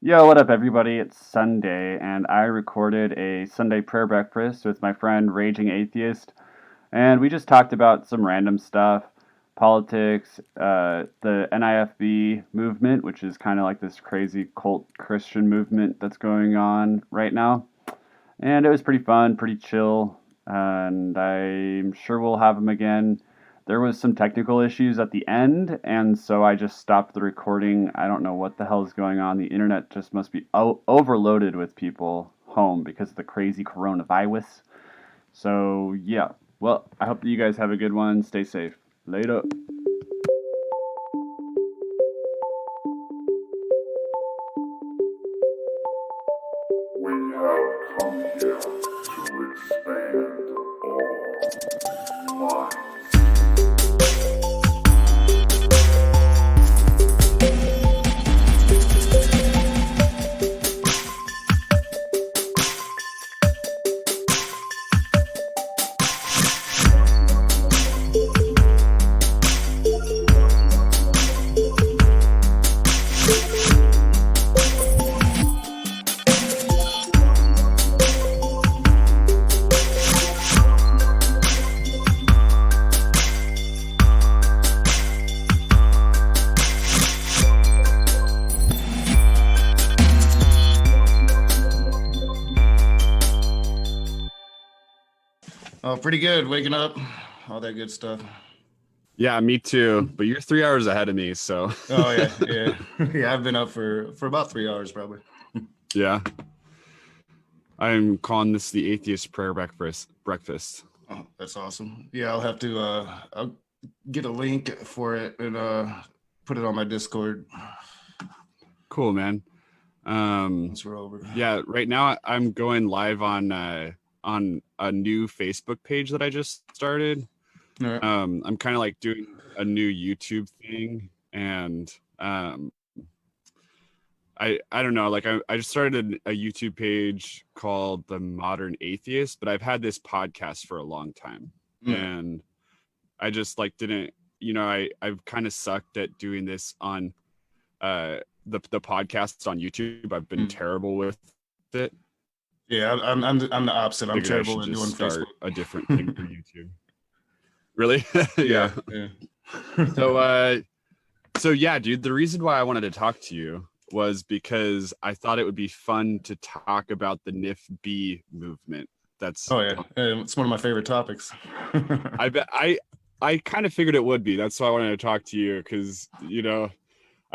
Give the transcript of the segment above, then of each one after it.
Yo, what up, everybody? It's Sunday, and I recorded a Sunday prayer breakfast with my friend Raging Atheist, and we just talked about some random stuff, politics, the NIFB movement, which is kind of like this crazy cult Christian movement that's going on right now. And it was pretty fun, pretty chill, and I'm sure we'll have him again. There was some technical issues at the end, and so I just stopped the recording. I don't know what the hell is going on. The internet just must be overloaded with people home because of the crazy coronavirus. So yeah, well, I hope that you guys have a good one. Stay safe. Later. We have come here to expand all minds. Oh, pretty good. Waking up, all that good stuff. Yeah, me too. But you're 3 hours ahead of me, so Oh yeah, yeah, yeah. I've been up for about 3 hours probably. yeah. I'm calling this the Atheist Prayer Breakfast. Oh, that's awesome. Yeah, I'll have to. I'll get a link for it and put it on my Discord Cool, man. once we're over. Yeah, right now I'm going live on a new Facebook page that I just started. All right. I'm kind of like doing a new YouTube thing, and I don't know, like I just started a YouTube page called The Modern Atheist, but I've had this podcast for a long time. And I just like didn't, I've kind of sucked at doing this on the podcasts on YouTube. I've been terrible with it. Yeah, I'm the opposite. I'm Figured I terrible should at doing just start Facebook. a different thing for YouTube. Really? Yeah, Yeah. yeah. So yeah, dude, the reason why I wanted to talk to you was because I thought it would be fun to talk about the NIFB movement. That's Oh yeah, it's one of my favorite topics. I bet I kind of figured it would be. That's why I wanted to talk to you, because I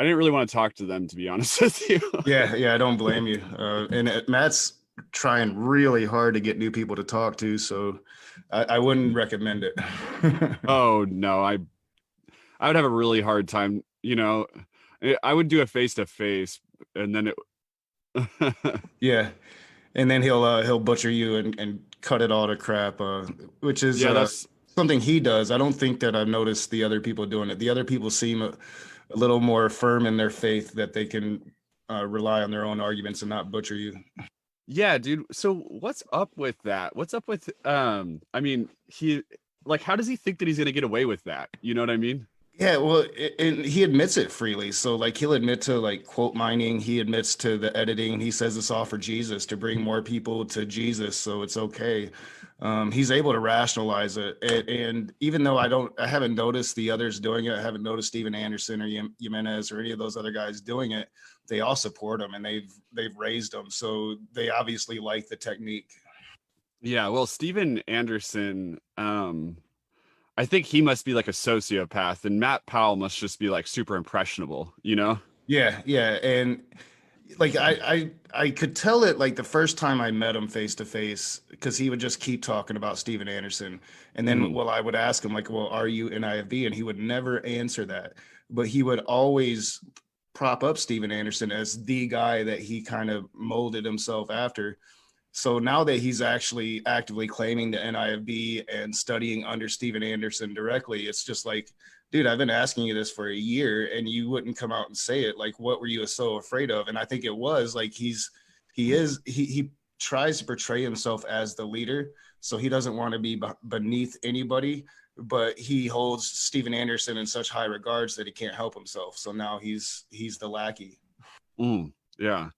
didn't really want to talk to them, to be honest with you. Yeah, I don't blame you. And Matt's trying really hard to get new people to talk to, so I wouldn't recommend it. Oh no, I would have a really hard time. I would do a face to face, and then it. Yeah, and then he'll butcher you and cut it all to crap, which is Yeah, that's something he does. I don't think that I've noticed the other people doing it. The other people seem a little more firm in their faith that they can rely on their own arguments and not butcher you. yeah, dude. So what's up with that? What's up with I mean, how does he think that he's gonna get away with that? You know what I mean? Yeah, well, and he admits it freely. So, like, he'll admit to like quote mining. He admits to the editing. He says it's all for Jesus to bring more people to Jesus, so it's okay. He's able to rationalize it, and even though I haven't noticed the others doing it. I haven't noticed Steven Anderson or Jimenez or any of those other guys doing it. They all support him, and they've raised him, so they obviously like the technique. Yeah, well, Steven Anderson, I think he must be like a sociopath, and Matt Powell must just be like super impressionable, Yeah, and like I could tell it like the first time I met him face to face because he would just keep talking about Steven Anderson, and then Mm. well I would ask him like, well, are you NIFB? And he would never answer that, but he would always prop up Steven Anderson as the guy that he kind of molded himself after. So now that he's actually actively claiming the NIFB and studying under Steven Anderson directly, it's just like, dude, I've been asking you this for a year and you wouldn't come out and say it. Like, what were you so afraid of? And I think it was like he tries to portray himself as the leader. So he doesn't want to be beneath anybody, but he holds Steven Anderson in such high regards that he can't help himself. So now he's the lackey. Yeah.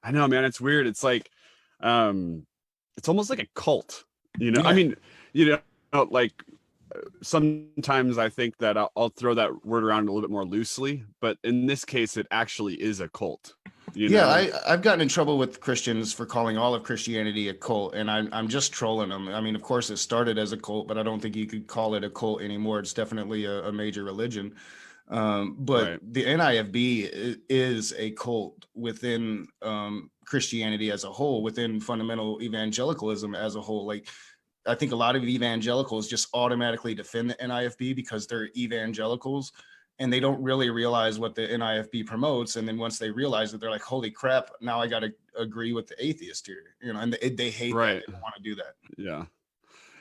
I know, man. It's weird. It's like, it's almost like a cult, you know? I Yeah. mean, you know, like sometimes I think that I'll throw that word around a little bit more loosely, but in this case, it actually is a cult, you Yeah, know? I've gotten in trouble with Christians for calling all of Christianity a cult, and I'm just trolling them. I mean, of course, it started as a cult, but I don't think you could call it a cult anymore. It's definitely a major religion. But Right. the NIFB is a cult within Christianity as a whole, within fundamental evangelicalism as a whole. Like, I think a lot of evangelicals just automatically defend the NIFB because they're evangelicals and they don't really realize what the NIFB promotes. And then once they realize it, they're like, holy crap, now I got to agree with the atheist here, you know, and they hate that. Right. They don't want to do that. Yeah.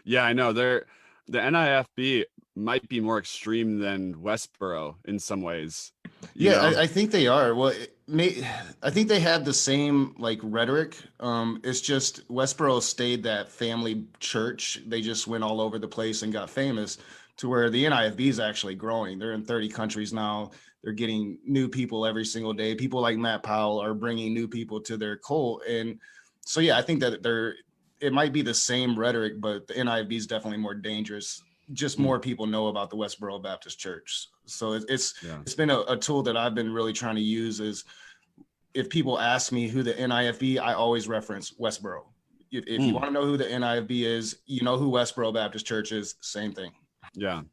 Yeah, I know. The NIFB might be more extreme than Westboro in some ways, you Yeah, know? I think they are. Well, I think they have the same like rhetoric. It's just Westboro stayed that family church. They just went all over the place and got famous to where the NIFB is actually growing. They're in 30 countries now. They're getting new people every single day. People like Matt Powell are bringing new people to their cult. And so, yeah, I think that it might be the same rhetoric, but the NIFB is definitely more dangerous. Just more people know about the Westboro Baptist Church. So Yeah. it's been a tool that I've been really trying to use. Is if people ask me who the NIFB, I always reference Westboro. If you want to know who the NIFB is, you know who Westboro Baptist Church is. Same thing. Yeah.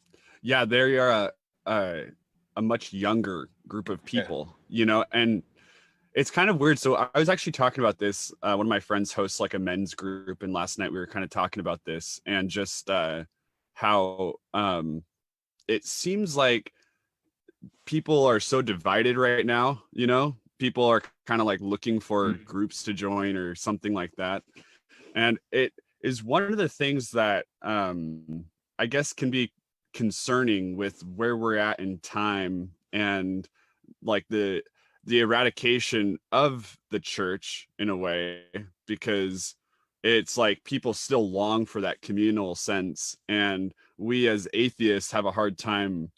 Yeah, they are a much younger group of people, you know, and it's kind of weird. So I was actually talking about this. One of my friends hosts like a men's group, and last night we were kind of talking about this and just how it seems like people are so divided right now, you know? People are kind of like looking for groups to join or something like that. And it is one of the things that I guess can be concerning with where we're at in time and like the eradication of the church in a way, because it's like people still long for that communal sense, and we as atheists have a hard time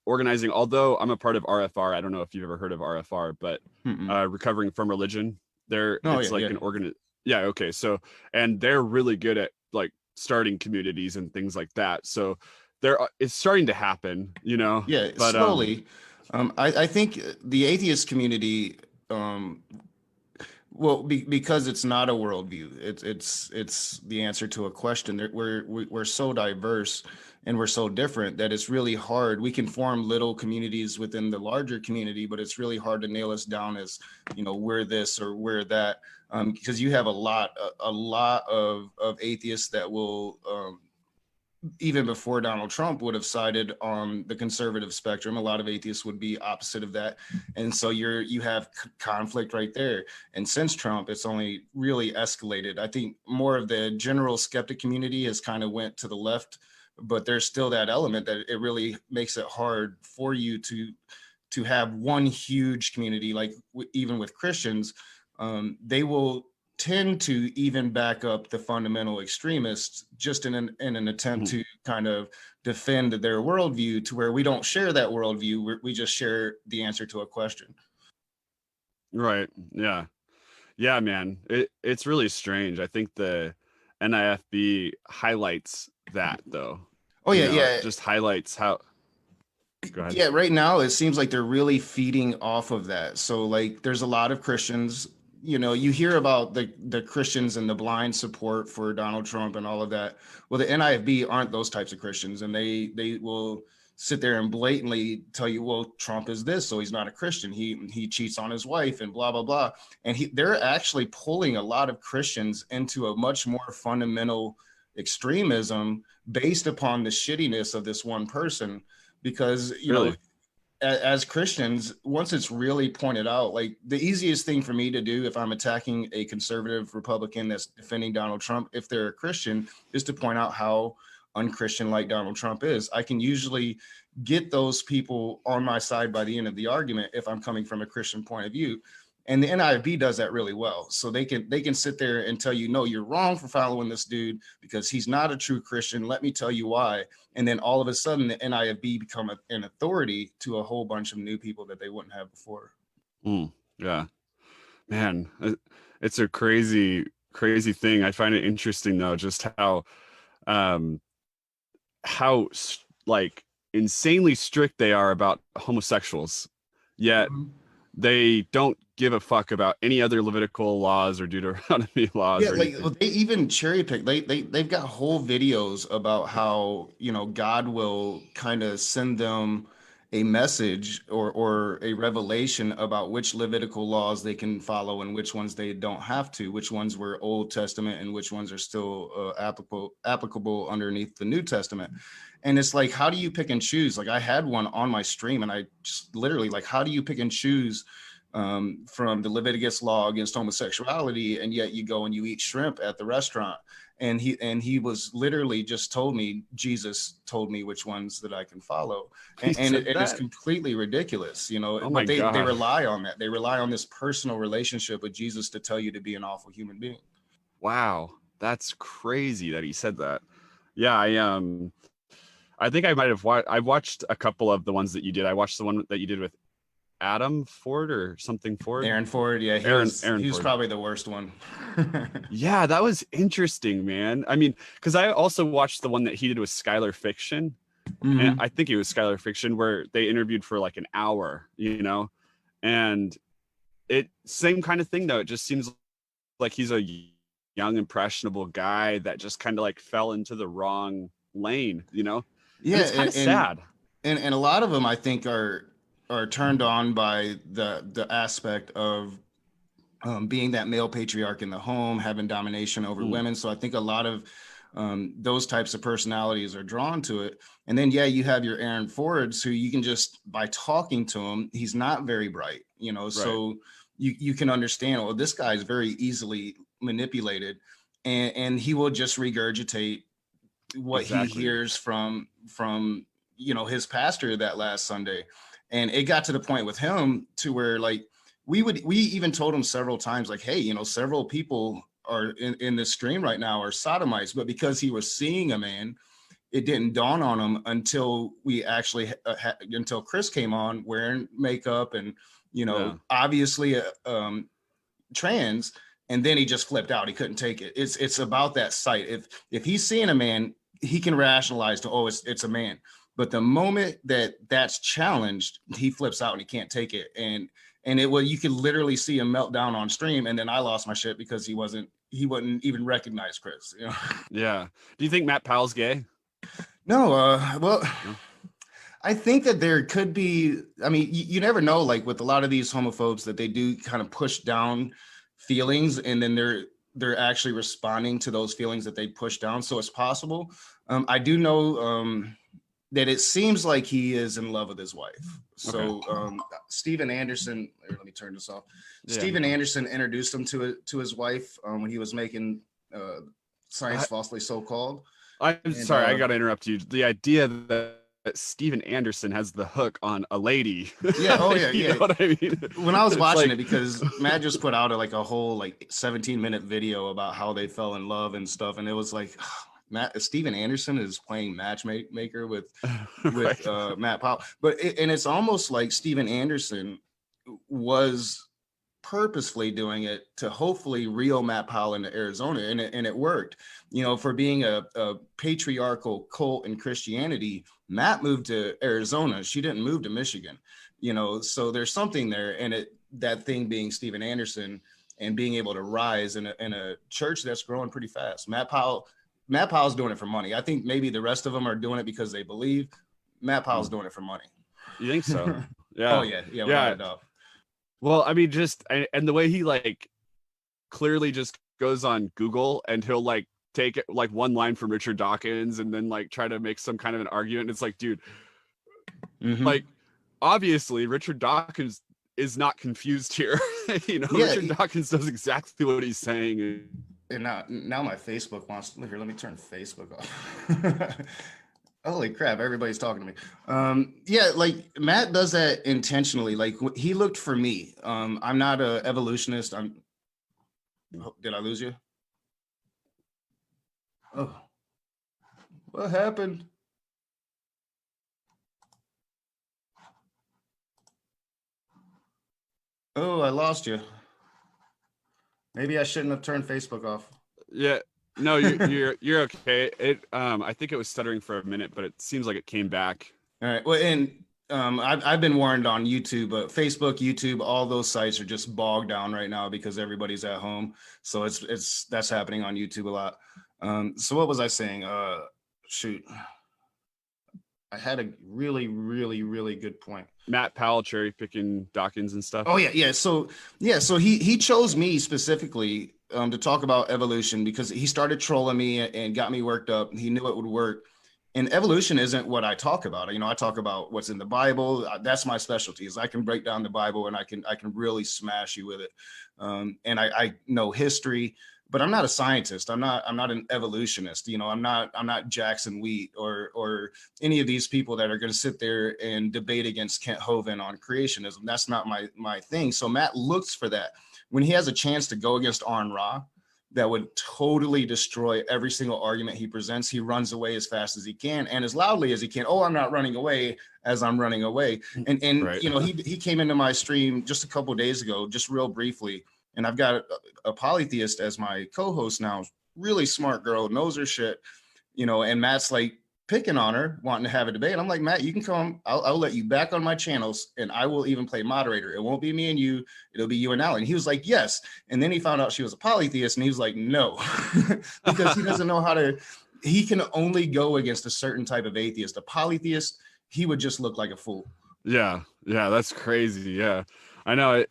organizing. Although I'm a part of RFR, I don't know if you've ever heard of RFR, but Recovering from Religion, it's like an organ. Yeah, okay. So, and they're really good at like starting communities and things like that. So it's starting to happen, you know. Yeah, But slowly. I think the atheist community, well, because it's not a worldview, it's the answer to a question. We're so diverse and we're so different that it's really hard. We can form little communities within the larger community, but it's really hard to nail us down as, you know, we're this or we're that, because you have a lot of atheists that will. Even before Donald Trump would have sided on the conservative spectrum, a lot of atheists would be opposite of that. And so you have conflict right there. And since Trump, it's only really escalated. I think more of the general skeptic community has kind of went to the left, but there's still that element that it really makes it hard for you to have one huge community. Like even with Christians, they will tend to even back up the fundamental extremists just in an attempt to kind of defend their worldview, to where we don't share that worldview. We just share the answer to a question. right. Yeah. Yeah, man. It's really strange. I think the NIFB highlights that though. Oh yeah, You know, yeah. it just highlights how. Go ahead. Yeah, right now it seems like they're really feeding off of that. So like there's a lot of Christians, you know, you hear about the Christians and the blind support for Donald Trump and all of that. Well, the NIFB aren't those types of Christians, and they will sit there and blatantly tell you, well, Trump is this, so he's not a Christian. He cheats on his wife and blah blah blah. And they're actually pulling a lot of Christians into a much more fundamental extremism based upon the shittiness of this one person. Because, you know, Really? as Christians, once it's really pointed out, like the easiest thing for me to do if I'm attacking a conservative Republican that's defending Donald Trump, if they're a Christian, is to point out how unchristian like Donald Trump is. I can usually get those people on my side by the end of the argument if I'm coming from a Christian point of view. And the NIV does that really well. So they can sit there and tell you, no, you're wrong for following this dude because he's not a true Christian. Let me tell you why. And then all of a sudden the NIFB become an authority to a whole bunch of new people that they wouldn't have before. Yeah. Man, it's a crazy thing. I find it interesting though, just um like insanely strict they are about homosexuals, yet Mhm. they don't give a fuck about any other Levitical laws or Deuteronomy laws Yeah, or like anything. well, they even cherry pick. They've got whole videos about how, God will kind of send them a message or a revelation about which Levitical laws they can follow and which ones they don't have to, which ones were Old Testament and which ones are still applicable underneath the New Testament. And it's like, how do you pick and choose? Like I had one on my stream, and I just literally like, how do you pick and choose from the Leviticus law against homosexuality, and yet you go and you eat shrimp at the restaurant? And he was literally just told me, Jesus told me which ones that I can follow, He and said it is that. completely ridiculous, Oh my But they god. rely on that. They rely on this personal relationship with Jesus to tell you to be an awful human being. Wow. That's crazy that he said that. Yeah, I think I might have I watched a couple of the ones that you did. I watched the one that you did with Adam Ford or something Ford. Aaron Ford, yeah, Aaron he was Ford. probably the worst one. Yeah, that was interesting, man. I mean, because I also watched the one that he did with Skylar Fiction, and Hmm. I think it was Skylar Fiction, where they interviewed for like an hour, and it same kind of thing though. It just seems like he's a young impressionable guy that just kind of like fell into the wrong lane. And Yeah, it's kind of sad. and a lot of them I think are turned on by the aspect of being that male patriarch in the home, having domination over Mm, women. So I think a lot of those types of personalities are drawn to it. And then, yeah, you have your Aaron Fords, who you can just, by talking to him, he's not very bright, right. so you can understand, well, this guy is very easily manipulated, and he will just regurgitate what he Exactly. hears from his pastor that last Sunday. And it got to the point with him to where, like, we even told him several times, like, hey, several people are in this stream right now are sodomites, but because he was seeing a man, it didn't dawn on him until we actually until Chris came on wearing makeup and Yeah. obviously trans, and then he just flipped out. He couldn't take it. It's about that sight. If he's seeing a man, he can rationalize to, oh, it's a man. But the moment that that's challenged, he flips out and he can't take it. And it was, you could literally see him melt down on stream. And then I lost my shit because he wouldn't even recognize Chris. Yeah. Do you think Matt Powell's gay? No, well, No. I think that there could be, I mean, you never know, like with a lot of these homophobes, that they do kind of push down feelings, and then they're actually responding to those feelings that they push down. So it's possible. I do know that it seems like he is in love with his wife. Okay. So Steven Anderson, here, let me turn this off. Yeah. Steven Anderson introduced him to his wife when he was making Science Falsely So Called. I'm sorry, I got to interrupt you. The idea that Steven Anderson has the hook on a lady. Yeah. Oh yeah. You Yeah. know what I mean? When I was It's watching like, it, because Matt just put out a whole like 17-minute video about how they fell in love and stuff, and it was like, Steven Anderson is playing matchmaker with right. Matt Powell, but and it's almost like Steven Anderson was purposefully doing it to hopefully reel Matt Powell into Arizona, and it worked. For being a patriarchal cult in Christianity, Matt moved to Arizona. She didn't move to Michigan. So there's something there, and that thing being Steven Anderson and being able to rise in a church that's growing pretty fast. Matt Powell's doing it for money. I think maybe the rest of them are doing it because they believe. Matt Powell's doing it for money. You think so? Oh Yeah. yeah, without Yeah. a doubt. Well, I mean, and the way he like clearly just goes on Google and he'll like take it like one line from Richard Dawkins and then like try to make some kind of an argument. It's like, dude, Mm-hmm. like obviously Richard Dawkins is not confused here. Yeah. Richard Dawkins knows exactly what he's saying. And now my Facebook wants. Here, let me turn Facebook off. Holy crap! Everybody's talking to me. Yeah, like Matt does that intentionally. Like he looked for me. I'm not a evolutionist. Did I lose you? Oh, what happened? Oh, I lost you. Maybe I shouldn't have turned Facebook off. Yeah. No, you're okay. I think it was stuttering for a minute, but it seems like it came back. All right. Well, and I've been warned on YouTube, but Facebook, YouTube, all those sites are just bogged down right now because everybody's at home. So that's happening on YouTube a lot. So what was I saying? Shoot, I had a really, really, really good point. Matt Powell cherry picking Dawkins and stuff. Oh yeah. So he chose me specifically to talk about evolution because he started trolling me and got me worked up. He knew it would work. And evolution isn't what I talk about. I talk about what's in the Bible. That's my specialty. Is I can break down the Bible and I can really smash you with it. And I know history, but I'm not a scientist. I'm not an evolutionist. I'm not Jackson Wheat or any of these people that are going to sit there and debate against Kent Hovind on creationism. That's not my thing. So Matt looks for that when he has a chance to go against Arn Ra. That would totally destroy every single argument he presents. He runs away as fast as he can and as loudly as he can. Oh, I'm not running away as I'm running away. And right. He came into my stream just a couple of days ago, just real briefly. And I've got a polytheist as my co-host now, really smart girl, knows her shit, and Matt's like picking on her, wanting to have a debate. I'm like, Matt, you can come. I'll let you back on my channels and I will even play moderator. It won't be me and you. It'll be you and Alan. He was like, yes. And then he found out she was a polytheist and he was like, no, because he doesn't know how to, he can only go against a certain type of atheist. A polytheist, he would just look like a fool. Yeah. That's crazy. Yeah. I know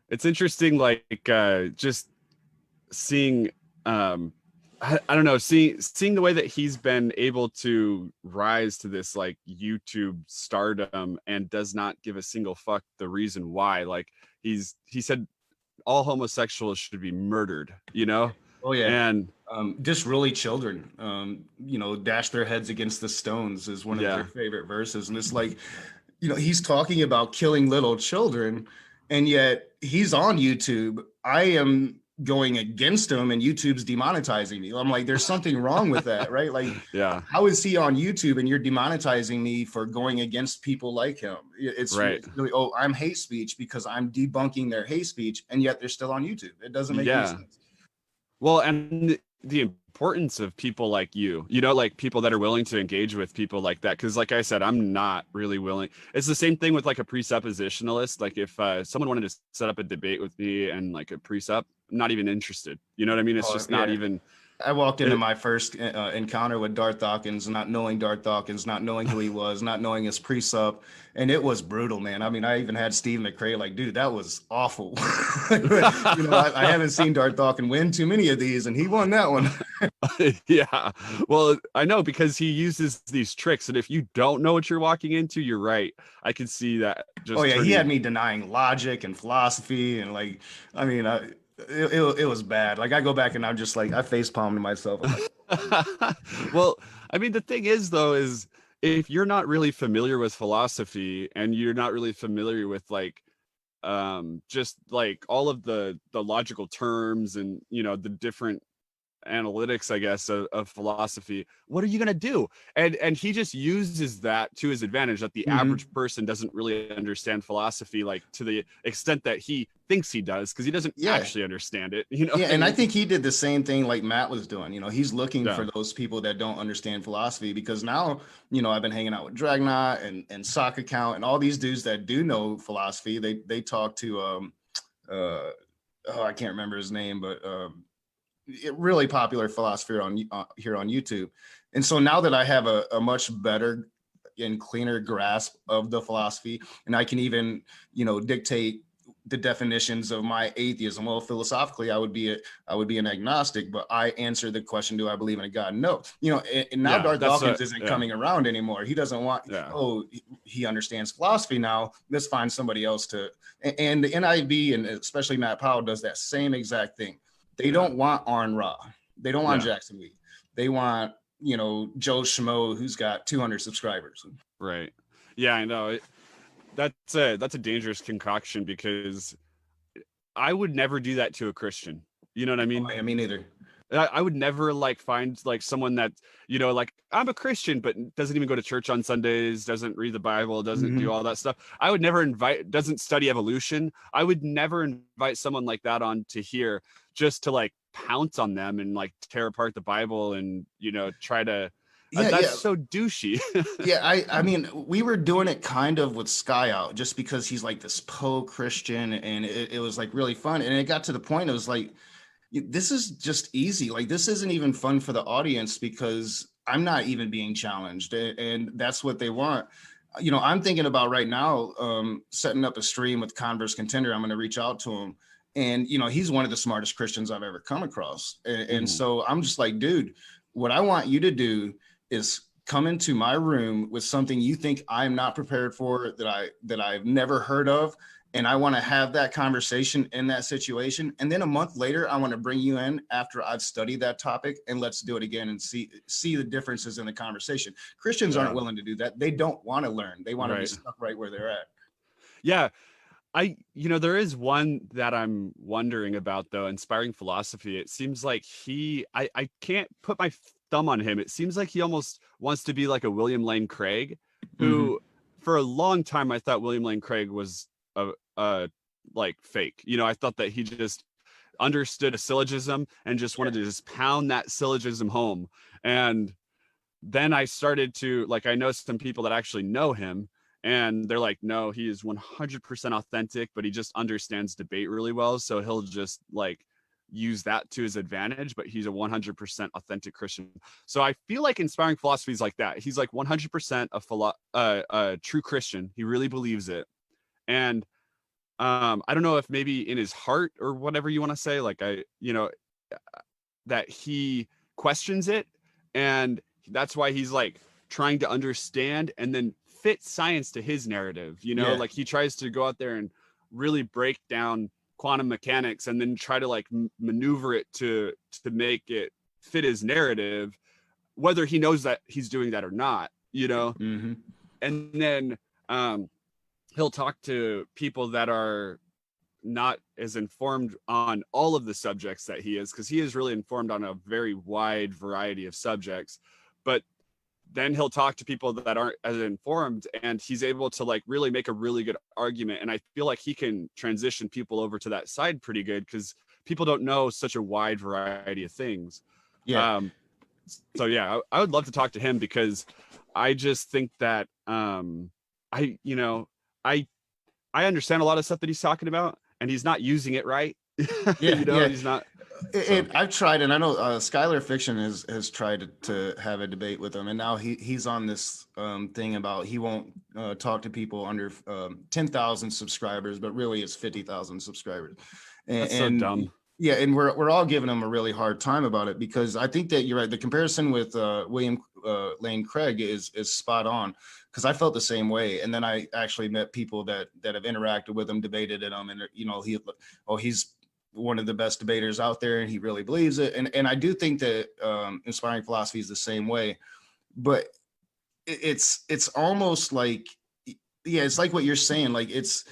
it's interesting. Like just seeing, I don't know, seeing the way that he's been able to rise to this like YouTube stardom and does not give a single fuck the reason why. Like he said all homosexuals should be murdered, Oh yeah. And just really children, dash their heads against the stones is one of their favorite verses. And it's like, he's talking about killing little children and yet he's on YouTube. I am going against him and YouTube's demonetizing me. I'm like, there's something wrong with that, right? Like, yeah, how is he on YouTube and you're demonetizing me for going against people like him? It's right. Really, I'm hate speech because I'm debunking their hate speech, and yet they're still on YouTube. It doesn't make any sense. Well, and the importance of people like you, like people that are willing to engage with people like that. Because like I said, I'm not really willing. It's the same thing with like a presuppositionalist. Like if someone wanted to set up a debate with me and like a presup, I'm not even interested. You know what I mean? It's just not even. I walked into my first encounter with Darth Dawkins, not knowing Darth Dawkins, not knowing who he was, not knowing his presup, and it was brutal, man. I mean, I even had Steve McCrae like, dude, that was awful. I haven't seen Darth Dawkins win too many of these, and he won that one. Yeah, well, I know because he uses these tricks, and if you don't know what you're walking into, you're right. I can see that. He had me denying logic and philosophy, and like, I mean, it was bad. Like I go back and I'm just like, I face palmed myself. Well, I mean, the thing is though, is if you're not really familiar with philosophy and you're not really familiar with like, just like all of the logical terms and, the different analytics, I guess, of philosophy, what are you going to do? And he just uses that to his advantage, that the average person doesn't really understand philosophy, like to the extent that he thinks he does, because he doesn't actually understand it, and I think he did the same thing like Matt was doing. He's looking for those people that don't understand philosophy, because now, I've been hanging out with Dragnot and Sock Account and all these dudes that do know philosophy. They talk to I can't remember his name, but really popular philosopher on here on YouTube. And so now that I have a much better and cleaner grasp of the philosophy, and I can even, dictate the definitions of my atheism. Well, philosophically, I would be an agnostic, but I answer the question, do I believe in a God? No. And now Darth Dawkins isn't coming around anymore. He doesn't want, he understands philosophy now. Let's find somebody else to, and the NIFB and especially Matt Powell does that same exact thing. They don't want Arn Ra. They don't want Jackson Wheat. They want, Joe Schmo, who's got 200 subscribers. Right. Yeah, I know. That's a dangerous concoction, because I would never do that to a Christian. You know what I mean? Me neither. I would never like find like someone that, you know, like I'm a Christian, but doesn't even go to church on Sundays, doesn't read the Bible, doesn't do all that stuff. I would never invite, doesn't study evolution. I would never invite someone like that on to here just to like pounce on them and like tear apart the Bible and, you know, try to, that's so douchey. I mean, we were doing it kind of with Sky Out just because he's like this Christian, and it was like really fun. And it got to the point, it was like, this is just easy. Like, this isn't even fun for the audience because I'm not even being challenged, and that's what they want. You know, I'm thinking about right now, setting up a stream with Converse Contender. I'm going to reach out to him, and you know, he's one of the smartest Christians I've ever come across. And so I'm just like, dude, what I want you to do is come into my room with something you think I'm not prepared for, that I've never heard of. And I want to have that conversation in that situation. And then a month later, I want to bring you in after I've studied that topic, and let's do it again and see the differences in the conversation. Christians aren't willing to do that. They don't want to learn. They want to be stuck right where they're at. Yeah. You know, there is one that I'm wondering about though, Inspiring Philosophy. It seems like I can't put my thumb on him. It seems like he almost wants to be like a William Lane Craig, who for a long time I thought William Lane Craig was like fake. You know, I thought that he just understood a syllogism and just wanted to just pound that syllogism home. And then I started to like, I know some people that actually know him, and they're like, no, he is 100% authentic, but he just understands debate really well. So he'll just like use that to his advantage, but he's a 100% authentic Christian. So I feel like Inspiring Philosophy is like that. He's like 100% a true Christian. He really believes it. And I don't know if maybe in his heart or whatever you want to say, like that he questions it, and that's why he's like trying to understand and then fit science to his narrative, you know, like he tries to go out there and really break down quantum mechanics and then try to like maneuver it to make it fit his narrative, whether he knows that he's doing that or not, you know. And then he'll talk to people that are not as informed on all of the subjects that he is, because he is really informed on a very wide variety of subjects. But then he'll talk to people that aren't as informed, and he's able to like really make a really good argument. And I feel like he can transition people over to that side pretty good, because people don't know such a wide variety of things. So yeah, I would love to talk to him, because I just think that I understand a lot of stuff that he's talking about, and he's not using it right. He's not. I've tried, and I know Skylar Fiction has tried to have a debate with him, and now he's on this thing about he won't talk to people under 10,000 subscribers, but really it's 50,000 subscribers. That's so dumb. Yeah, and we're all giving him a really hard time about it, because I think that you're right. The comparison with William Lane Craig is spot on, because I felt the same way. And then I actually met people that have interacted with him, debated at him, and you know, he's one of the best debaters out there, and he really believes it. And I do think that Inspiring Philosophy is the same way, but it's almost like, it's like what you're saying. Like it's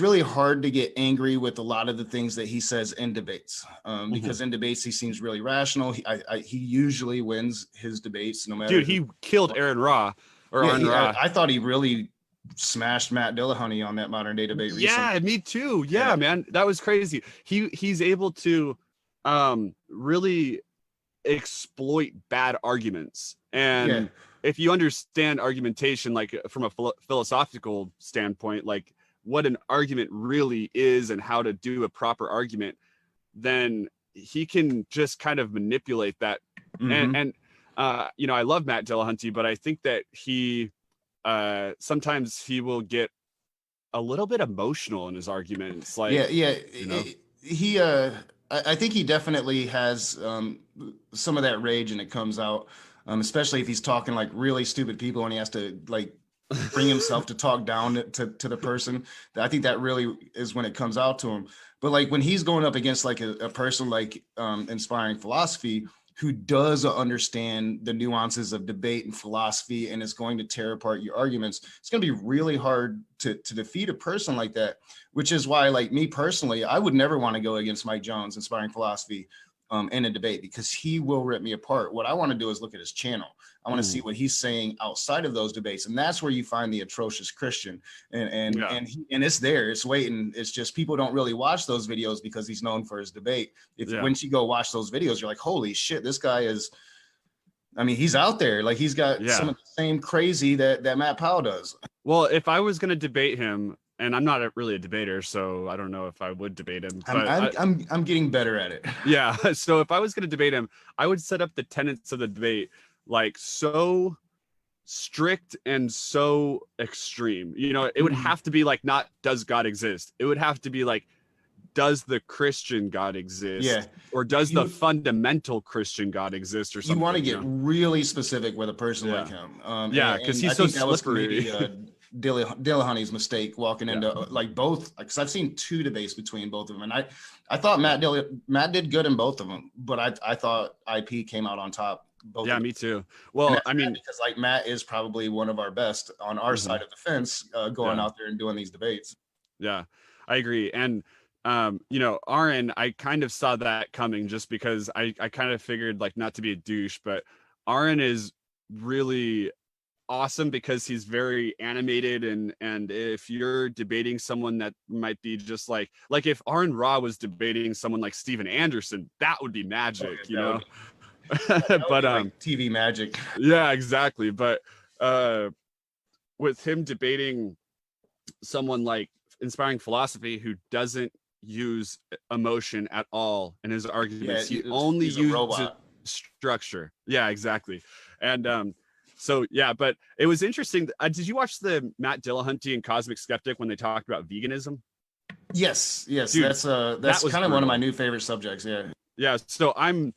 really hard to get angry with a lot of the things that he says in debates, because in debates he seems really rational. He usually wins his debates, no matter. Dude, he killed Aaron Ra. I thought he really smashed Matt Dillahunty on that Modern Day debate recently. Yeah, me too. Yeah, man, that was crazy. He's able to really exploit bad arguments, and if you understand argumentation, like from a philosophical standpoint, like what an argument really is and how to do a proper argument, then he can just kind of manipulate that. And I love Matt Dillahunty, but I think that he sometimes he will get a little bit emotional in his arguments. Like, I think he definitely has some of that rage, and it comes out, especially if he's talking like really stupid people, and he has to like bring himself to talk down to the person. I think that really is when it comes out to him. But like when he's going up against like a person like Inspiring Philosophy, who does understand the nuances of debate and philosophy and is going to tear apart your arguments, it's going to be really hard to defeat a person like that, which is why, like me personally, I would never want to go against Mike Jones, Inspiring Philosophy. in a debate, because he will rip me apart. What I want to do is look at his channel. I want to see what he's saying outside of those debates, and that's where you find the atrocious Christian. And it's there, it's waiting. It's just people don't really watch those videos because he's known for his debate. Once you go watch those videos, you're like, holy shit, this guy is. I mean, he's out there. Like, he's got some of the same crazy that Matt Powell does. Well, if I was going to debate him, and I'm not really a debater, so I don't know if I would debate him. But I'm getting better at it. Yeah. So if I was going to debate him, I would set up the tenets of the debate like so strict and so extreme. You know, it would have to be like, not does God exist? It would have to be like, does the Christian God exist? Yeah. Or does the fundamental Christian God exist, or something? You want to get really specific with a person like him. Because he's so slippery. Dillahunty's mistake walking into like both, because I've seen 2 debates between both of them, and I thought Matt did good in both of them, but I thought IP came out on top. Yeah, me too. Well, I mean, because like Matt is probably one of our best on our side of the fence, going out there and doing these debates. Yeah, I agree. And you know, Aaron, I kind of saw that coming, just because I kind of figured, like, not to be a douche, but Aaron is really awesome because he's very animated, and if you're debating someone that might be just like if Aaron Ra was debating someone like Steven Anderson, that would be magic, you know. But like TV magic. Yeah, exactly. But with him debating someone like Inspiring Philosophy, who doesn't use emotion at all in his arguments, he only uses structure. Yeah, exactly. And so yeah, but it was interesting. Did you watch the Matt Dillahunty and Cosmic Skeptic when they talked about veganism? Yes. Dude, that's kind of one of my new favorite subjects. Yeah. So I'm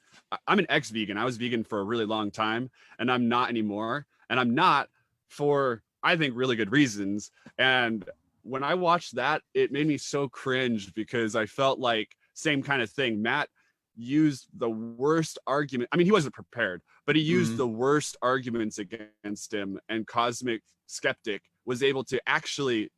an ex-vegan. I was vegan for a really long time, and I'm not anymore. And I'm not for, I think, really good reasons. And when I watched that, it made me so cringe, because I felt like same kind of thing. Matt used the worst argument. I mean, he wasn't prepared, but he used the worst arguments against him, and Cosmic Skeptic was able to actually,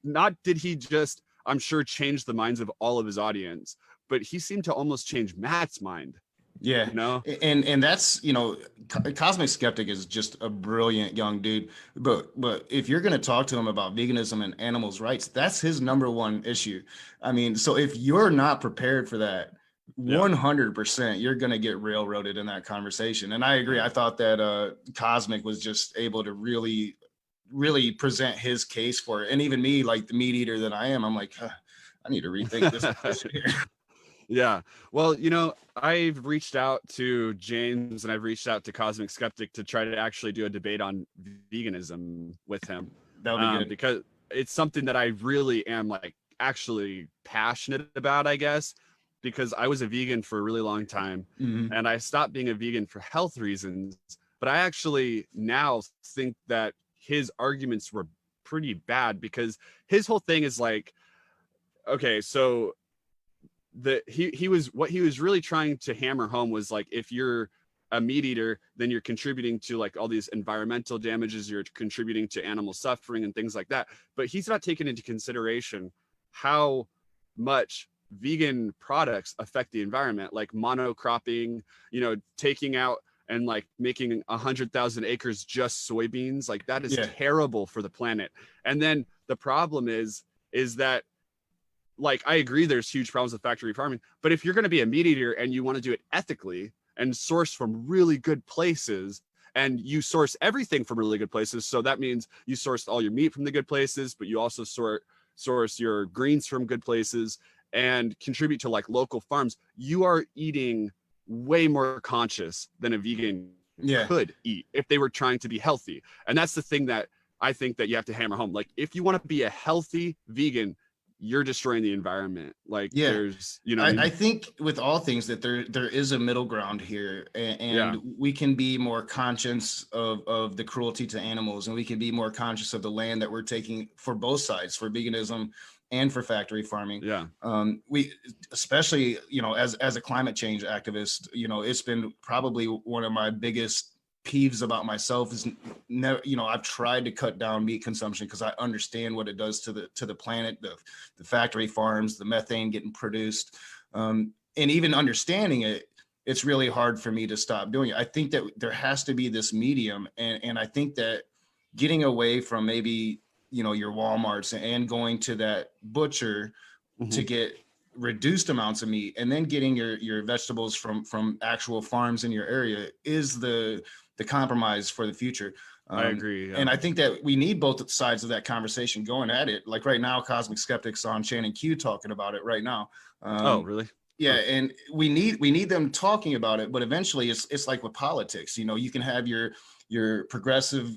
not did he just, I'm sure, change the minds of all of his audience, but he seemed to almost change Matt's mind. Yeah, you know, and that's, you know, Cosmic Skeptic is just a brilliant young dude. But if you're going to talk to him about veganism and animals' rights, that's his number one issue. I mean, so if you're not prepared for that, 100%, you're going to get railroaded in that conversation. And I agree. I thought that Cosmic was just able to really present his case for it. And even me, like the meat eater that I am, I'm like, I need to rethink this here. Yeah. Well, you know, I've reached out to James and I've reached out to Cosmic Skeptic to try to actually do a debate on veganism with him. That would be good. Because it's something that I really am, like, actually passionate about, I guess, because I was a vegan for a really long time and I stopped being a vegan for health reasons. But I actually now think that his arguments were pretty bad, because his whole thing is like, okay, so he was really trying to hammer home was like, if you're a meat eater, then you're contributing to like all these environmental damages, you're contributing to animal suffering and things like that. But he's not taking into consideration how much vegan products affect the environment, like monocropping, you know, taking out and like making 100,000 acres just soybeans. Like, that is terrible for the planet. And then the problem is that, like, I agree there's huge problems with factory farming, but if you're going to be a meat eater and you want to do it ethically and source from really good places, and you source everything from really good places, so that means you sourced all your meat from the good places, but you also source your greens from good places and contribute to like local farms, you are eating way more conscious than a vegan could eat if they were trying to be healthy. And that's the thing that I think that you have to hammer home. Like, if you want to be a healthy vegan, you're destroying the environment. Like, there's, you know, I think with all things that there is a middle ground here, and we can be more conscious of the cruelty to animals, and we can be more conscious of the land that we're taking for both sides, for veganism and for factory farming. We, especially, you know, as a climate change activist, you know, it's been probably one of my biggest peeves about myself is never, you know, I've tried to cut down meat consumption because I understand what it does to the planet, the factory farms, the methane getting produced. and even understanding it, it's really hard for me to stop doing it. I think that there has to be this medium, and I think that getting away from maybe, you know, your Walmarts and going to that butcher to get reduced amounts of meat, and then getting your vegetables from actual farms in your area is the compromise for the future. I agree. Yeah. And I think that we need both sides of that conversation going at it. Like right now, Cosmic Skeptics on Shannon Q talking about it right now. Oh, really? Yeah, and we need them talking about it, but eventually it's like with politics. You know, you can have your progressive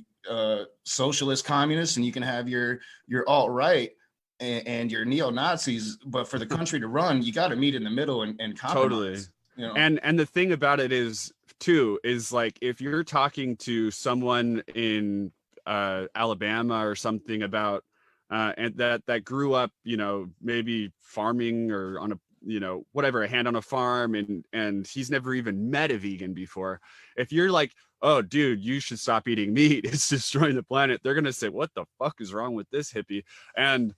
socialist communists, and you can have your alt-right and your neo-Nazis, but for the country to run, you got to meet in the middle and compromise. Totally. You know? And the thing about it is too is like if you're talking to someone in Alabama or something about and that grew up, you know, maybe farming or on a, you know, whatever, a hand on a farm, and he's never even met a vegan before. If you're like, oh dude, you should stop eating meat, it's destroying the planet, they're gonna say, what the fuck is wrong with this hippie? And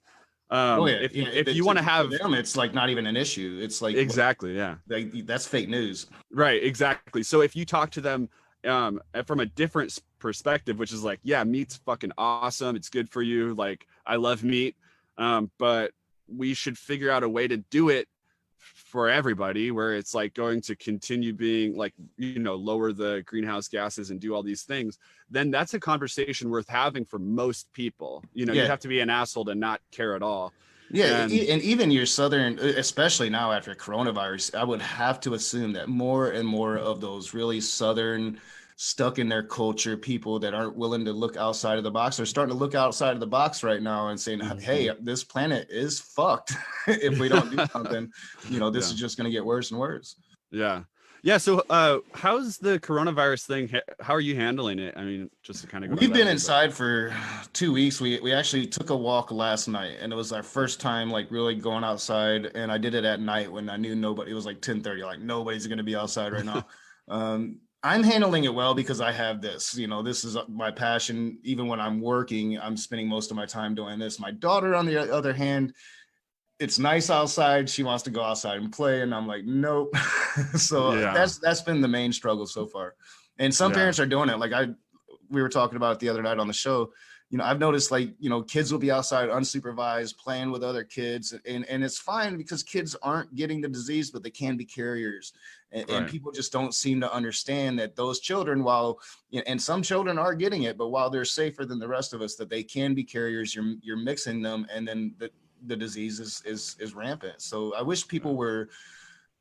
if you want to have them, it's like not even an issue. It's like exactly, yeah, that's fake news, right? Exactly. So if you talk to them from a different perspective, which is like, yeah, meat's fucking awesome, it's good for you, like I love meat, but we should figure out a way to do it for everybody where it's like going to continue being like, you know, lower the greenhouse gases and do all these things, then that's a conversation worth having for most people. You know, you have to be an asshole to not care at all. Yeah, and even your southern, especially now after coronavirus, I would have to assume that more and more of those really southern, stuck in their culture people that aren't willing to look outside of the box are starting to look outside of the box right now and saying, hey, this planet is fucked. If we don't do something, you know, this is just going to get worse and worse. Yeah. So how's the coronavirus thing? How are you handling it? I mean, just to kind of go. We've been inside for 2 weeks. We actually took a walk last night, and it was our first time like really going outside. And I did it at night when I knew nobody. It was like 10:30. Like nobody's going to be outside right now. I'm handling it well because I have this. You know, this is my passion. Even when I'm working, I'm spending most of my time doing this. My daughter, on the other hand, it's nice outside. She wants to go outside and play, and I'm like, nope. So that's been the main struggle so far. And some parents are doing it. Like we were talking about it the other night on the show. You know, I've noticed like, you know, kids will be outside unsupervised playing with other kids, and it's fine because kids aren't getting the disease, but they can be carriers. And people just don't seem to understand that those children, while, you know, and some children are getting it, but while they're safer than the rest of us, that they can be carriers. You're mixing them, and then the disease is rampant. So I wish people were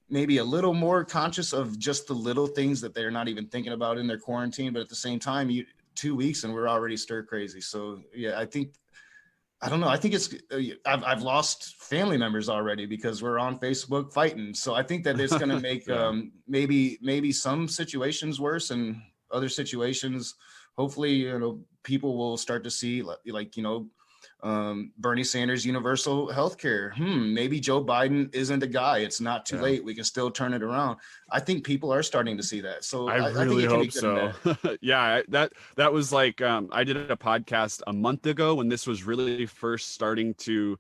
maybe a little more conscious of just the little things that they're not even thinking about in their quarantine, but at the same time, 2 weeks and we're already stir crazy. So yeah, I don't know. I think it's I've lost family members already because we're on Facebook fighting. So I think that it's going to make maybe some situations worse, and other situations, hopefully, you know, people will start to see like you know, Bernie Sanders universal health care. Maybe Joe Biden isn't the guy. It's not too late. We can still turn it around. I think people are starting to see that. So I really hope so. Yeah, that was like I did a podcast a month ago when this was really first starting to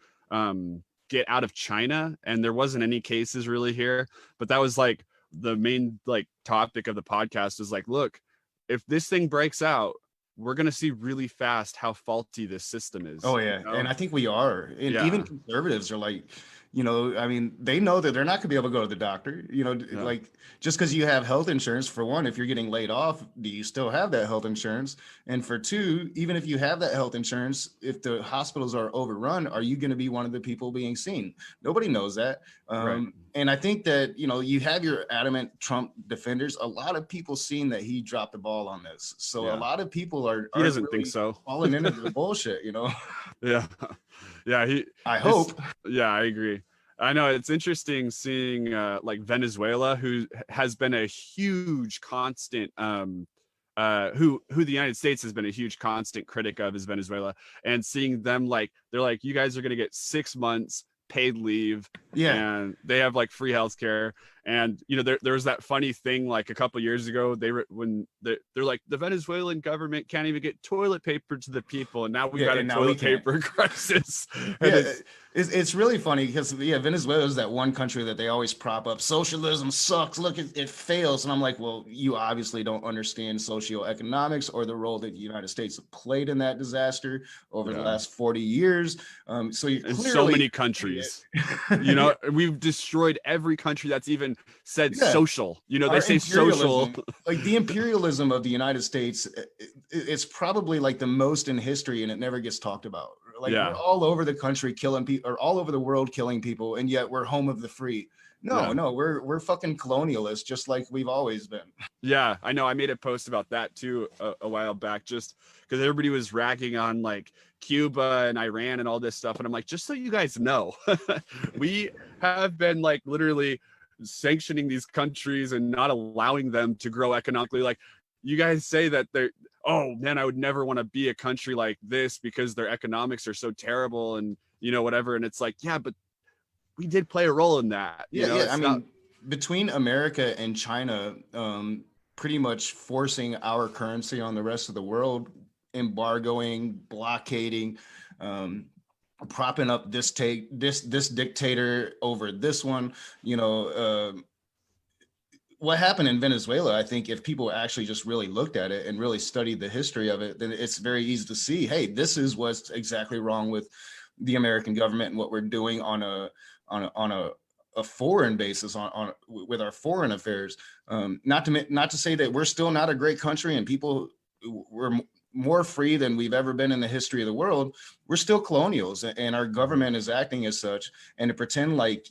get out of China, and there wasn't any cases really here, but that was like the main like topic of the podcast is like, look, if this thing breaks out, we're going to see really fast how faulty this system is. Oh yeah. You know? And I think we are. And even conservatives are like, you know, I mean, they know that they're not gonna be able to go to the doctor, you know, like just because you have health insurance, for one, if you're getting laid off, do you still have that health insurance? And for two, even if you have that health insurance, if the hospitals are overrun, are you going to be one of the people being seen? Nobody knows that. And I think that, you know, you have your adamant Trump defenders. A lot of people seen that he dropped the ball on this. So a lot of people are he doesn't really think so falling into the bullshit, you know? I hope. Yeah, I agree. I know it's interesting seeing like Venezuela, who has been a huge constant who the United States has been a huge constant critic of, is Venezuela, and seeing them like they're like, you guys are going to get 6 months paid leave, and they have like free healthcare, And there was that funny thing like a couple years ago. They're like, the Venezuelan government can't even get toilet paper to the people, and now we've got a toilet paper crisis. And it's really funny because Venezuela is that one country that they always prop up. Socialism sucks. Look, it fails. And I'm like, well, you obviously don't understand socioeconomics or the role that the United States have played in that disaster over the last 40 years. So you clearly, so many countries, we've destroyed every country that's even said social. They say social. Like the imperialism of the United States, it's probably like the most in history, and it never gets talked about. Like we're all over the country killing people, or all over the world killing people, and yet we're home of the free. No, we're fucking colonialists, just like we've always been. Yeah, I know. I made a post about that too a while back, just because everybody was ragging on like Cuba and Iran and all this stuff, and I'm like, just so you guys know, we have been like literally sanctioning these countries and not allowing them to grow economically. Like, you guys say that they're, oh man, I would never want to be a country like this because their economics are so terrible and whatever. And it's like, yeah, but we did play a role in that. I mean, between America and China, pretty much forcing our currency on the rest of the world, embargoing, blockading, propping up this dictator over this one, what happened in Venezuela, I think if people actually just really looked at it and really studied the history of it, then it's very easy to see, hey, this is what's exactly wrong with the American government and what we're doing on a foreign basis, on with our foreign affairs. Not to say that we're still not a great country and people we're more free than we've ever been in the history of the world. We're still colonials, and our government is acting as such. And to pretend like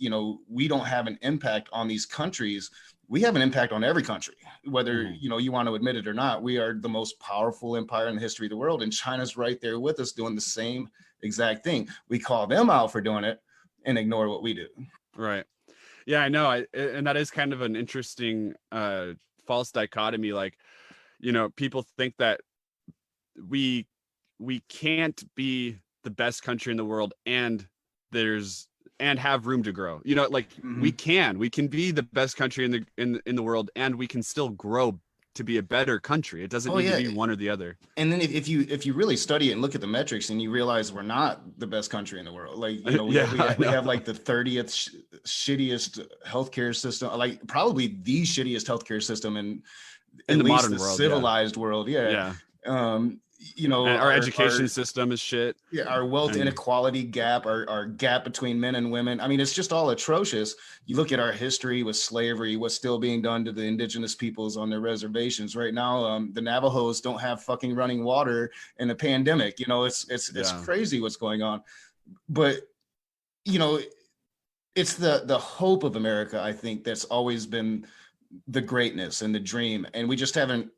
we don't have an impact on these countries, we have an impact on every country, whether you want to admit it or not. We are the most powerful empire in the history of the world, and China's right there with us doing the same exact thing. We call them out for doing it and ignore what we do. Right. Yeah, I know. And that is kind of an interesting false dichotomy. Like, people think that we can't be the best country in the world and have room to grow. We can be the best country in the world, and we can still grow to be a better country. It doesn't need to be one or the other. And then if you really study it and look at the metrics, and you realize we're not the best country in the world. Like, we have like the 30th shittiest healthcare system, like probably the shittiest healthcare system in the modern the world, civilized world. Our education system is shit. Yeah, our wealth inequality gap, our gap between men and women. I mean, it's just all atrocious. You look at our history with slavery, what's still being done to the indigenous peoples on their reservations right now. The Navajos don't have fucking running water in a pandemic. It's crazy what's going on. But it's the hope of America, I think, that's always been the greatness and the dream, and we just haven't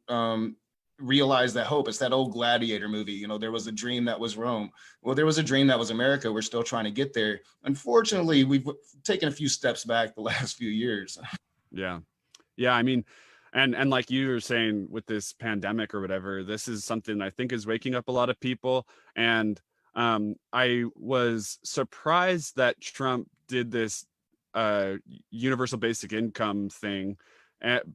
realize that hope. It's that old Gladiator movie. There was a dream that was Rome. Well, there was a dream that was America. We're still trying to get there. Unfortunately, we've taken a few steps back the last few years. Yeah. I mean, and like you were saying with this pandemic or whatever, this is something I think is waking up a lot of people. And I was surprised that Trump did this universal basic income thing,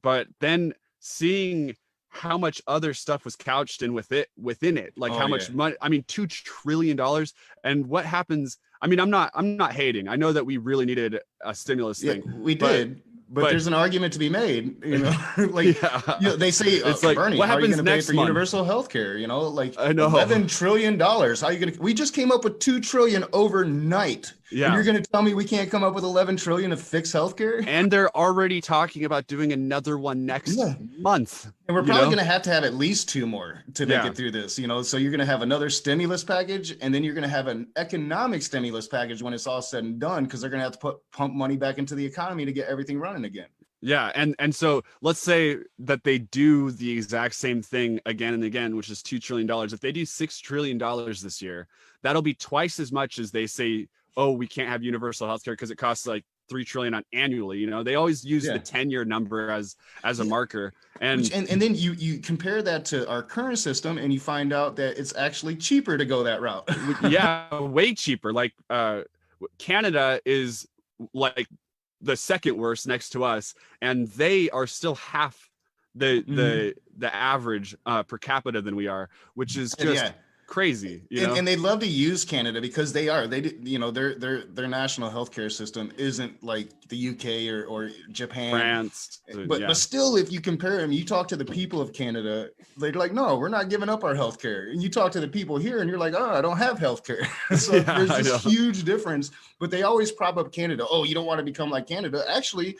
but then seeing how much other stuff was couched in within it, like how much money, I mean, $2 trillion. And what happens, I mean, I'm not hating. I know that we really needed a stimulus thing. We did. But there's an argument to be made, they say, it's like, Bernie, what happens how are you going to pay for universal health care? Like I know. $11 trillion. How are you going to, we just came up with $2 trillion overnight. Yeah. And you're going to tell me we can't come up with $11 trillion to fix healthcare? And they're already talking about doing another one next month. And we're probably going to have at least two more to make it through this, So you're going to have another stimulus package, and then you're going to have an economic stimulus package when it's all said and done, because they're going to have to pump money back into the economy to get everything running again. Yeah, and so let's say that they do the exact same thing again and again, which is $2 trillion. If they do $6 trillion this year, that'll be twice as much as they say, oh, we can't have universal healthcare because it costs like $3 trillion annually. They always use the 10-year number as a marker. And then you compare that to our current system, and you find out that it's actually cheaper to go that route. Yeah, way cheaper. Like Canada is like the second worst next to us, and they are still half the average per capita than we are, which is just crazy, you know. And they love to use Canada because their national healthcare system isn't like the UK or Japan, France, but still, if you compare them, you talk to the people of Canada, they're like, no, we're not giving up our healthcare. And you talk to the people here, and you're like, oh, I don't have healthcare. So there's this huge difference. But they always prop up Canada. Oh, you don't want to become like Canada. Actually,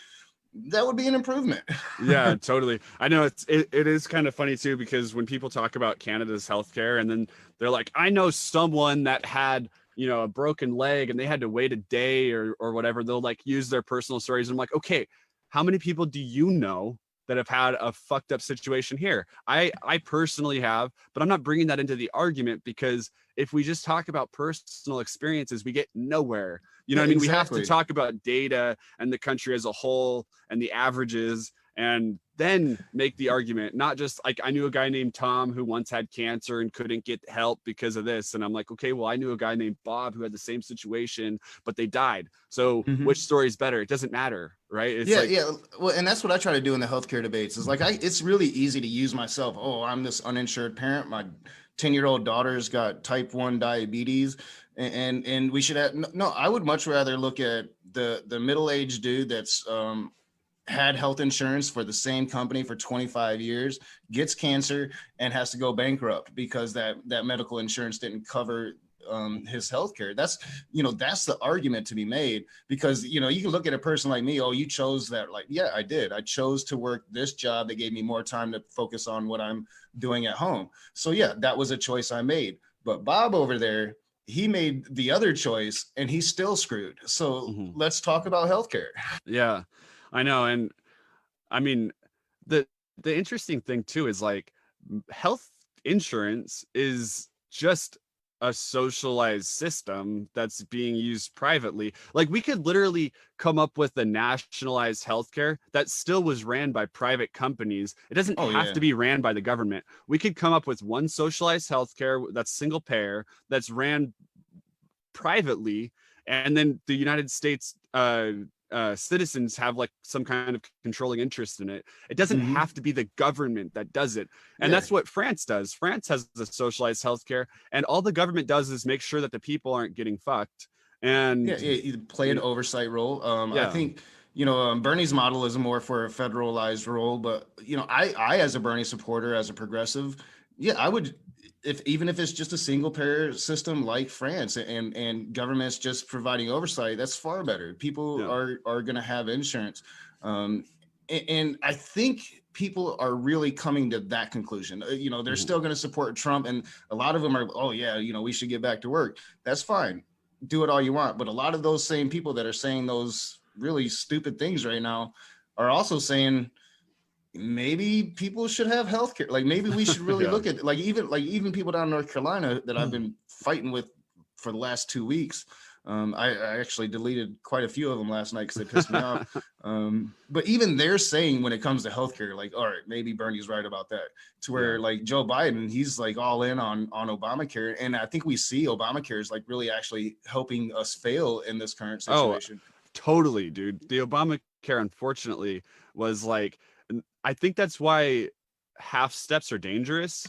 that would be an improvement. Yeah, totally. I know it is kind of funny too, because when people talk about Canada's healthcare and then they're like, I know someone that had, you know, a broken leg and they had to wait a day or whatever, they'll like use their personal stories. And I'm like, okay, how many people do you know that have had a fucked up situation here? I personally have, but I'm not bringing that into the argument, because if we just talk about personal experiences, we get nowhere. You know what I mean? Exactly. We have to talk about data and the country as a whole and the averages, and then make the argument. Not just like, I knew a guy named Tom who once had cancer and couldn't get help because of this. And I'm like, okay, well, I knew a guy named Bob who had the same situation, but they died. So which story is better? It doesn't matter, right? It's Well, and that's what I try to do in the healthcare debates. Is like, it's really easy to use myself. Oh, I'm this uninsured parent. My 10-year-old daughter's got type 1 diabetes. And we should have, no, I would much rather look at the middle-aged dude that's had health insurance for the same company for 25 years, gets cancer, and has to go bankrupt because that medical insurance didn't cover his healthcare. That's the argument to be made, because you can look at a person like me. Oh, you chose that. Like, yeah, I did. I chose to work this job that gave me more time to focus on what I'm doing at home. So yeah, that was a choice I made. But Bob over there, he made the other choice and he's still screwed. So let's talk about healthcare. Yeah, I know. And I mean, the interesting thing too is like, health insurance is just a socialized system that's being used privately. Like, we could literally come up with a nationalized healthcare that still was ran by private companies. It doesn't have to be ran by the government. We could come up with one socialized healthcare that's single payer, that's ran privately, and then the United States citizens have like some kind of controlling interest in it. It doesn't have to be the government that does it. And that's what France does. France has the socialized healthcare, and all the government does is make sure that the people aren't getting fucked. And you play an oversight role. I think, Bernie's model is more for a federalized role, but I as a Bernie supporter, as a progressive, I would, even if it's just a single payer system like France, and government's just providing oversight, that's far better. People are going to have insurance. And I think people are really coming to that conclusion. They're still going to support Trump, and a lot of them are, we should get back to work. That's fine. Do it all you want. But a lot of those same people that are saying those really stupid things right now are also saying, maybe people should have healthcare. Like, maybe we should really look at even people down in North Carolina that I've been fighting with for the last 2 weeks. I actually deleted quite a few of them last night because they pissed me off. But even they're saying, when it comes to healthcare, like, all right, maybe Bernie's right about that. To where like Joe Biden, he's like all in on Obamacare, and I think we see Obamacare is like really actually helping us fail in this current situation. Oh, totally, dude. The Obamacare, unfortunately, was like, I think that's why half steps are dangerous,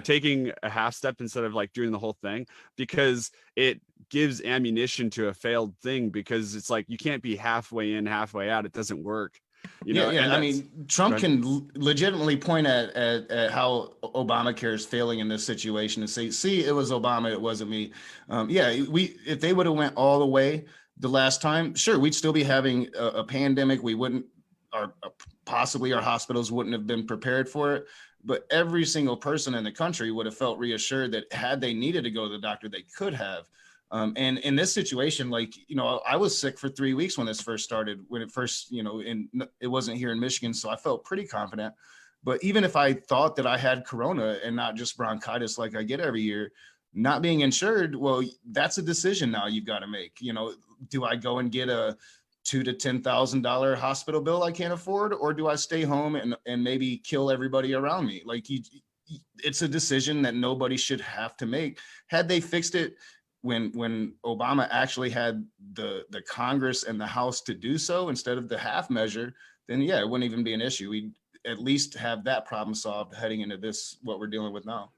taking a half step instead of like doing the whole thing, because it gives ammunition to a failed thing, because it's like, you can't be halfway in, halfway out. It doesn't work. I mean, Trump can legitimately point at how Obamacare is failing in this situation and say, see, it was Obama, it wasn't me. If they would have went all the way the last time, sure, we'd still be having a pandemic. We wouldn't, possibly our hospitals wouldn't have been prepared for it, but every single person in the country would have felt reassured that had they needed to go to the doctor, they could have. And in this situation, like, I was sick for 3 weeks when this first started, when it first, it wasn't here in Michigan. So I felt pretty confident. But even if I thought that I had corona and not just bronchitis like I get every year, not being insured, well, that's a decision now you've got to make. Do I go and get a $2,000 to $10,000 hospital bill I can't afford, or do I stay home and maybe kill everybody around me? Like, it's a decision that nobody should have to make. Had they fixed it when Obama actually had the Congress and the House to do so instead of the half measure, then yeah, it wouldn't even be an issue. We'd at least have that problem solved heading into this, what we're dealing with now.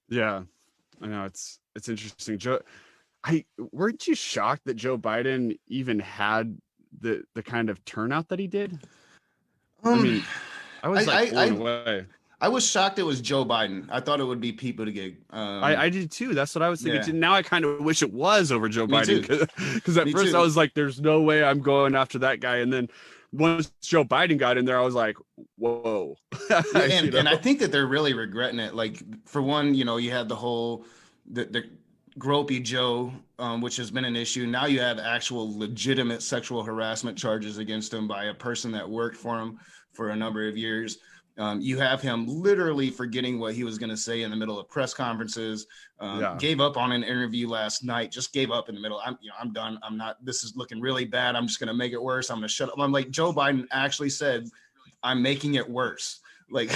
Yeah, I know it's interesting. Weren't you shocked that Joe Biden even had the kind of turnout that he did? I mean, I was like blown away. I was shocked it was Joe Biden. I thought it would be Pete Buttigieg. I did too. That's what I was thinking Yeah. too. Now I kind of wish it was over Joe Biden, because at Me first too. I was like, "There's no way I'm going after that guy," and then once Joe Biden got in there, I was like, "Whoa!" And I think that they're really regretting it. Like, for one, you know, you had the whole the gropey Joe, which has been an issue. Now you have actual legitimate sexual harassment charges against him by a person that worked for him for a number of years. You have him literally forgetting what he was going to say in the middle of press conferences. Gave up on an interview last night. Just gave up in the middle. I'm done. I'm not. This is looking really bad. I'm just going to make it worse. I'm going to shut up. I'm like, Joe Biden actually said, "I'm making it worse." Like,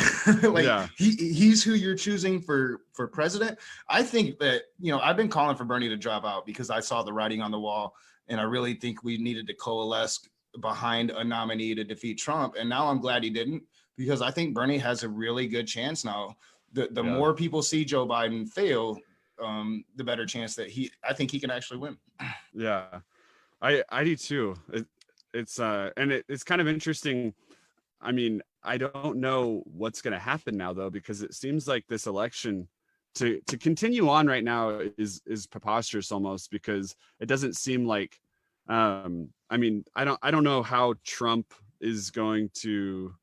he's who you're choosing for president. I think that, you know, I've been calling for Bernie to drop out because I saw the writing on the wall, and I really think we needed to coalesce behind a nominee to defeat Trump. And now I'm glad he didn't, because I think Bernie has a really good chance now. The more people see Joe Biden fail, the better chance that I think he can actually win. Yeah, I do too. It's kind of interesting. I mean, I don't know what's going to happen now, though, because it seems like this election to continue on right now is preposterous almost, because it doesn't seem like, I mean, I don't know how Trump is going to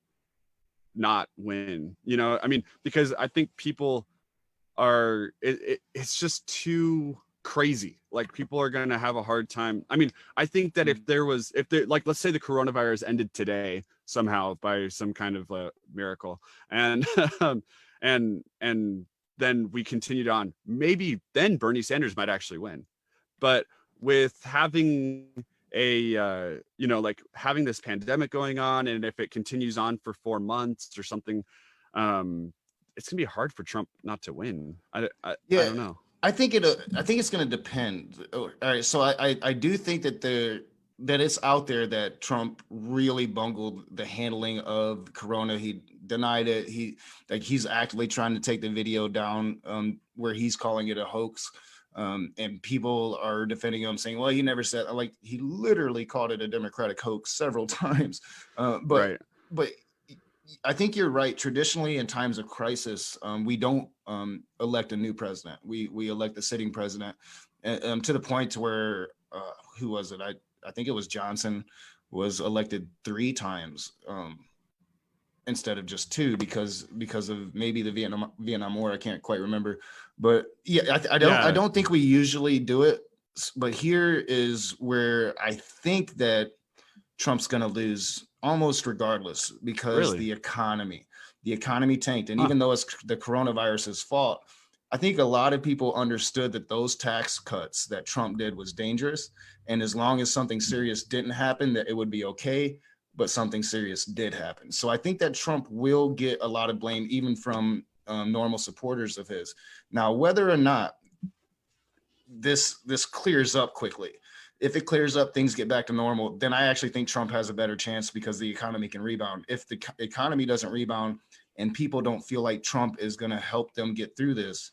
not win, you know. I mean, because I think people are, it's just too crazy. Like, people are going to have a hard time. I mean, I think that if there like, let's say the coronavirus ended today somehow by some kind of miracle, and and then we continued on, maybe then Bernie Sanders might actually win. But with having a you know, like having this pandemic going on, and if it continues on for 4 months or something, it's gonna be hard for Trump not to win. I don't know. I think it's going to depend. All right, so I do think that that it's out there that Trump really bungled the handling of Corona. He denied it. He's actively trying to take the video down, where he's calling it a hoax. And people are defending him, saying, "Well, he never said." Like, he literally called it a Democratic hoax several times. But I think you're right. Traditionally, in times of crisis, we don't elect a new president. We elect the sitting president, to the point to where who was it? I think it was Johnson was elected 3 times instead of just 2 because of maybe the Vietnam War. I can't quite remember, but yeah, I don't think we usually do it. But here is where I think that Trump's going to lose almost regardless, because the economy tanked. And even though it's the coronavirus's fault, I think a lot of people understood that those tax cuts that Trump did was dangerous. And as long as something serious didn't happen, that it would be okay. But something serious did happen. So I think that Trump will get a lot of blame, even from normal supporters of his. Now, whether or not this clears up quickly, if it clears up, things get back to normal, then I actually think Trump has a better chance, because the economy can rebound. If the economy doesn't rebound and people don't feel like Trump is going to help them get through this,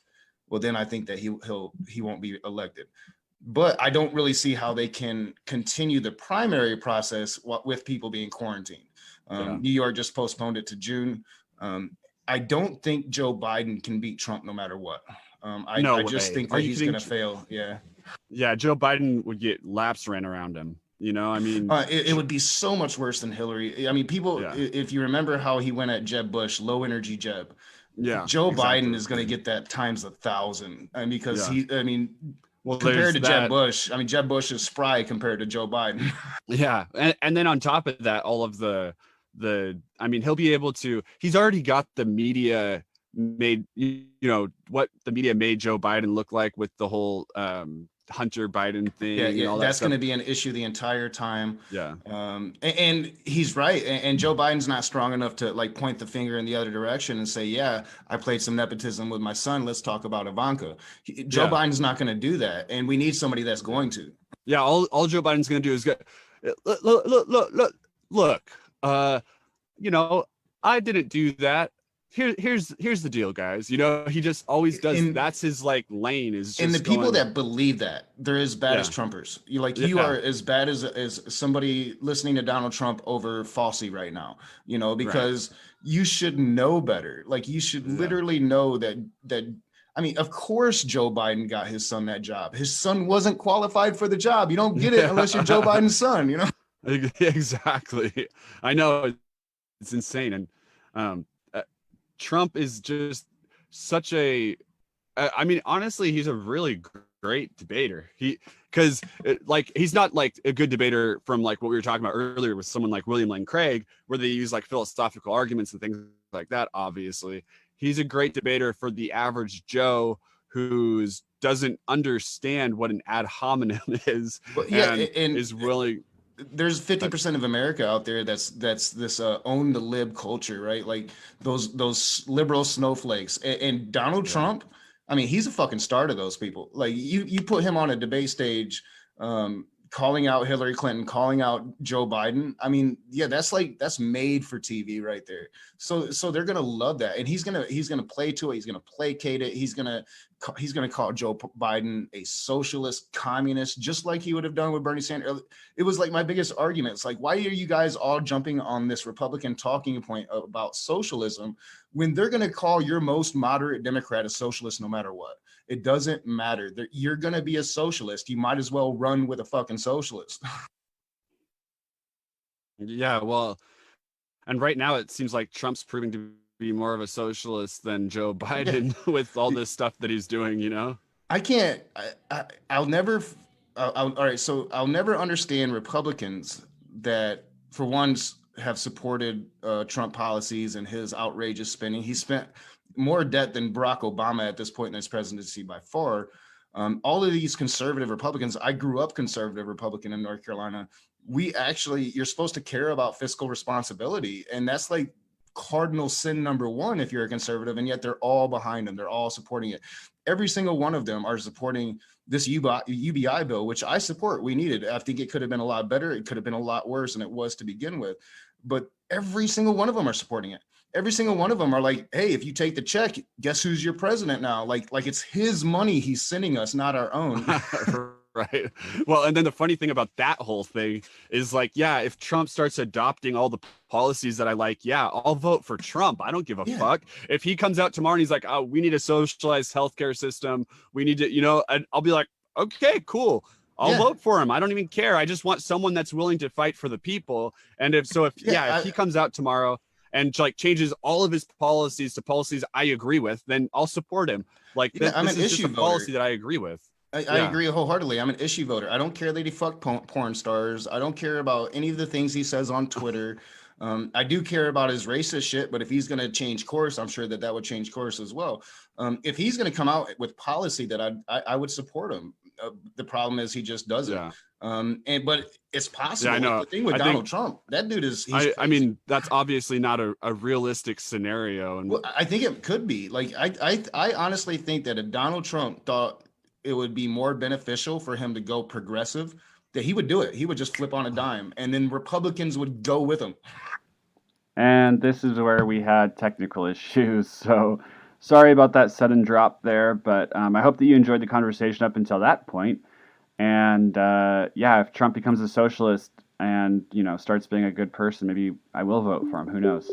well, then I think that he won't be elected. But I don't really see how they can continue the primary process with people being quarantined. New York just postponed it to June. I don't think Joe Biden can beat Trump no matter what. I just think that he's going to fail. Yeah, Joe Biden would get laps ran around him. You know, I mean, it would be so much worse than Hillary. I mean, people, if you remember how he went at Jeb Bush, low energy Jeb. Yeah, Joe Biden is going to get that times 1,000. I mean, because compared to Jeb Bush, I mean, Jeb Bush is spry compared to Joe Biden. Yeah, and then on top of that, all of the I mean, he'll be able to. He's already got the media made. You know what the media made Joe Biden look like with the whole Hunter Biden thing Yeah, and all that that's stuff. going to be an issue the entire time. Yeah. And he's right. And Joe Biden's not strong enough to like point the finger in the other direction and say, yeah, I played some nepotism with my son. Let's talk about Ivanka. Joe Biden's not going to do that. And we need somebody that's going to. Yeah. All Joe Biden's going to do is go, look, you know, I didn't do that. Here's the deal, guys. You know, he just always does. That's his like lane is just. And the people going, that believe that they're as bad as Trumpers. You are as bad as somebody listening to Donald Trump over Falsey right now. You know, because you should know better. Like you should literally know that. I mean, of course, Joe Biden got his son that job. His son wasn't qualified for the job. You don't get it unless you're Joe Biden's son. You know. Exactly. I know it's insane, and Trump is just such a. I mean, honestly, he's a really great debater. Because like he's not like a good debater from like what we were talking about earlier with someone like William Lane Craig, where they use like philosophical arguments and things like that. Obviously, he's a great debater for the average Joe who doesn't understand what an ad hominem is, and is willing. There's 50% of America out there that's this own the lib culture, right? Like those liberal snowflakes. And Donald Trump, I mean, he's a fucking star to those people. Like you put him on a debate stage, calling out Hillary Clinton, calling out Joe Biden. I mean, yeah, that's made for TV right there. So they're gonna love that, and he's gonna play to it. He's gonna placate it. He's gonna call Joe Biden a socialist, communist, just like he would have done with Bernie Sanders. It was like my biggest argument. It's like, why are you guys all jumping on this Republican talking point about socialism when they're gonna call your most moderate Democrat a socialist no matter what? It doesn't matter. You're going to be a socialist. You might as well run with a fucking socialist. Yeah, well, and right now it seems like Trump's proving to be more of a socialist than Joe Biden with all this stuff that he's doing, you know? I'll never understand Republicans that, for once, have supported Trump policies and his outrageous spending. He spent more debt than Barack Obama at this point in his presidency by far. All of these conservative Republicans, I grew up conservative Republican in North Carolina. You're supposed to care about fiscal responsibility. And that's like cardinal sin number one if you're a conservative, and yet they're all behind him. They're all supporting it. Every single one of them are supporting this UBI bill, which I support. We needed. I think it could have been a lot better. It could have been a lot worse than it was to begin with. But every single one of them are supporting it. Every single one of them are like, hey, if you take the check, guess who's your president now? Like it's his money he's sending us, not our own. Right. Well, and then the funny thing about that whole thing is like, yeah, if Trump starts adopting all the policies that I like, yeah, I'll vote for Trump. I don't give a fuck. If he comes out tomorrow and he's like, oh, we need a socialized healthcare system. We need to, you know, and I'll be like, okay, cool. I'll vote for him. I don't even care. I just want someone that's willing to fight for the people. And if he comes out tomorrow and like changes all of his policies to policies I agree with, then I'll support him. Like this is just a policy that I agree with. I agree wholeheartedly. I'm an issue voter. I don't care that he fucked porn stars. I don't care about any of the things he says on Twitter. I do care about his racist shit, but if he's going to change course, I'm sure that would change course as well. If he's going to come out with policy that I would support him. The problem is he just doesn't. Yeah. But it's possible. Yeah, I know. The thing with Donald Trump, that dude is. I mean, that's obviously not a realistic scenario. And I think it could be. Like, I honestly think that if Donald Trump thought it would be more beneficial for him to go progressive, that he would do it. He would just flip on a dime, and then Republicans would go with him. And this is where we had technical issues. So sorry about that sudden drop there, but I hope that you enjoyed the conversation up until that point. And if Trump becomes a socialist and, you know, starts being a good person, maybe I will vote for him. Who knows?